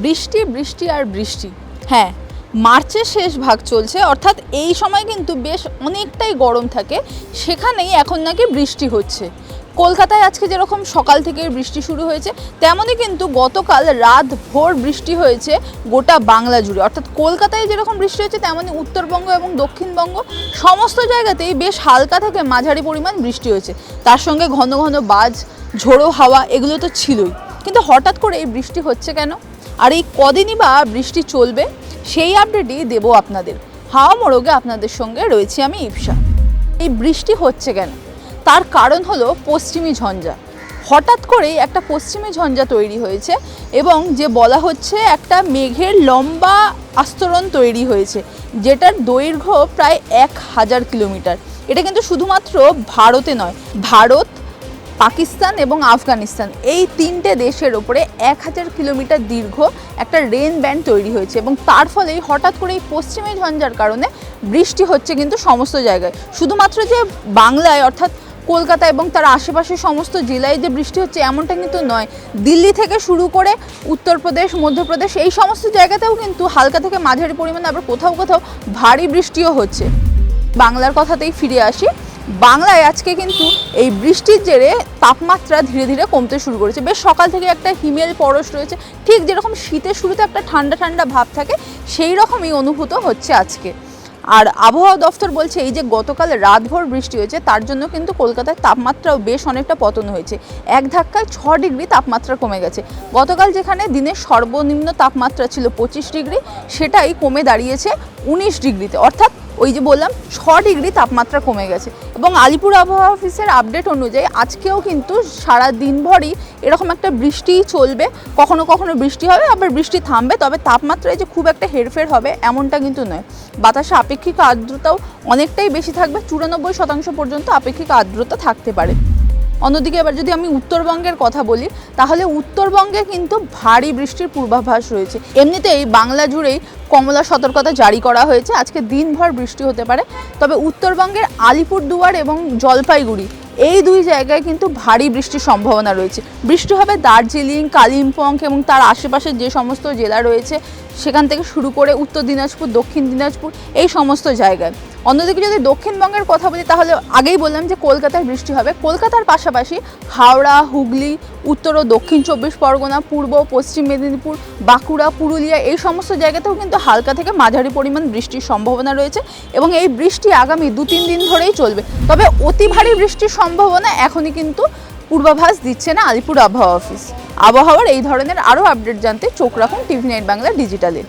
বৃষ্টি বৃষ্টি আর বৃষ্টি। হ্যাঁ, মার্চের শেষ ভাগ চলছে, অর্থাৎ এই সময় কিন্তু বেশ অনেকটাই গরম থাকে, সেখানেই এখন নাকি বৃষ্টি হচ্ছে। কলকাতায় আজকে যেরকম সকাল থেকে বৃষ্টি শুরু হয়েছে, তেমনই কিন্তু গতকাল রাত ভোর বৃষ্টি হয়েছে গোটা বাংলা জুড়ে। অর্থাৎ কলকাতায় যেরকম বৃষ্টি হয়েছে, তেমনই উত্তরবঙ্গ এবং দক্ষিণবঙ্গ সমস্ত জায়গাতেই বেশ হালকা থেকে মাঝারি পরিমাণ বৃষ্টি হয়েছে। তার সঙ্গে ঘন ঘন বাজ, ঝোড়ো হাওয়া এগুলো তো ছিলই। কিন্তু হঠাৎ করে এই বৃষ্টি হচ্ছে কেন, আর এই কদিনই বা বৃষ্টি চলবে, সেই আপডেটই দেবো আপনাদের। হাওয়া মোড়কে আপনাদের সঙ্গে রয়েছি আমি ইপসা। এই বৃষ্টি হচ্ছে কেন, তার কারণ হলো পশ্চিমী ঝঞ্ঝা। হঠাৎ করেই একটা পশ্চিমী ঝঞ্ঝা তৈরি হয়েছে এবং যে বলা হচ্ছে একটা মেঘের লম্বা আস্তরণ তৈরি হয়েছে, যেটার দৈর্ঘ্য প্রায় 1000 কিলোমিটার। এটা কিন্তু শুধুমাত্র ভারতে নয়, ভারত, পাকিস্তান এবং আফগানিস্তান এই তিনটে দেশের ওপরে 1000 কিলোমিটার দীর্ঘ একটা রেন ব্যান্ড তৈরি হয়েছে এবং তার ফলেই হঠাৎ করে এই পশ্চিমী ঝঞ্ঝার কারণে বৃষ্টি হচ্ছে কিন্তু সমস্ত জায়গায়। শুধুমাত্র যে বাংলায় অর্থাৎ কলকাতা এবং তার আশেপাশের সমস্ত জেলায় যে বৃষ্টি হচ্ছে এমনটা কিন্তু নয়। দিল্লি থেকে শুরু করে উত্তরপ্রদেশ, মধ্যপ্রদেশ এই সমস্ত জায়গাতেও কিন্তু হালকা থেকে মাঝারি পরিমাণে, আবার কোথাও কোথাও ভারী বৃষ্টিও হচ্ছে। বাংলার কথাতেই ফিরে আসি। বাংলায় আজকে কিন্তু এই বৃষ্টির জেরে তাপমাত্রা ধীরে ধীরে কমতে শুরু করেছে। বেশ সকাল থেকে একটা হিমেল পরশ রয়েছে, ঠিক যেরকম শীতের শুরুতে একটা ঠান্ডা ঠান্ডা ভাব থাকে, সেই রকমই অনুভূত হচ্ছে আজকে। আর আবহাওয়া দফতর বলছে এই যে গতকাল রাতভর বৃষ্টি হয়েছে, তার জন্য কিন্তু কলকাতার তাপমাত্রাও বেশ অনেকটা পতন হয়েছে। এক ধাক্কায় 6 ডিগ্রি তাপমাত্রা কমে গেছে। গতকাল যেখানে দিনের সর্বনিম্ন তাপমাত্রা ছিল 25 ডিগ্রি, সেটাই কমে দাঁড়িয়েছে 19 ডিগ্রিতে। অর্থাৎ ওই যে বললাম 6 ডিগ্রি তাপমাত্রা কমে গেছে। এবং আলিপুর আবহাওয়া অফিসের আপডেট অনুযায়ী আজকেও কিন্তু সারা দিনভরই এরকম একটা বৃষ্টি চলবে। কখনো কখনো বৃষ্টি হবে, আবার বৃষ্টি থামবে, তবে তাপমাত্রায় যে খুব একটা হেরফের হবে এমনটা কিন্তু নয়। বাতাসে আপেক্ষিক আর্দ্রতাও অনেকটাই বেশি থাকবে, 94% পর্যন্ত আপেক্ষিক আর্দ্রতা থাকতে পারে। অন্যদিকে এবার যদি আমি উত্তরবঙ্গের কথা বলি, তাহলে উত্তরবঙ্গে কিন্তু ভারী বৃষ্টির পূর্বাভাস রয়েছে। এমনিতেই বাংলা জুড়েই কমলা সতর্কতা জারি করা হয়েছে, আজকে দিনভর বৃষ্টি হতে পারে। তবে উত্তরবঙ্গের আলিপুরদুয়ার এবং জলপাইগুড়ি এই দুই জায়গায় কিন্তু ভারী বৃষ্টির সম্ভাবনা রয়েছে। বৃষ্টি হবে দার্জিলিং, কালিম্পং এবং তার আশেপাশের যে সমস্ত জেলা রয়েছে, সেখান থেকে শুরু করে উত্তর দিনাজপুর, দক্ষিণ দিনাজপুর এই সমস্ত জায়গায়। অন্যদিকে যদি দক্ষিণবঙ্গের কথা বলি, তাহলে আগেই বললাম যে কলকাতায় বৃষ্টি হবে। কলকাতার পাশাপাশি হাওড়া, হুগলি, উত্তর ও দক্ষিণ 24 পরগনা, পূর্ব পশ্চিম মেদিনীপুর, বাঁকুড়া, পুরুলিয়া এই সমস্ত জায়গাতেও কিন্তু হালকা থেকে মাঝারি পরিমাণ বৃষ্টির সম্ভাবনা রয়েছে এবং এই বৃষ্টি আগামী 2-3 দিন ধরেই চলবে। তবে অতি ভারী বৃষ্টির সম্ভাবনা এখনই কিন্তু পূর্বাভাস দিচ্ছে না আলিপুর আবহাওয়া অফিস। আবহাওয়ার এই ধরনের আরও আপডেট জানতে চোখ রাখুন TV9 বাংলা ডিজিটালে।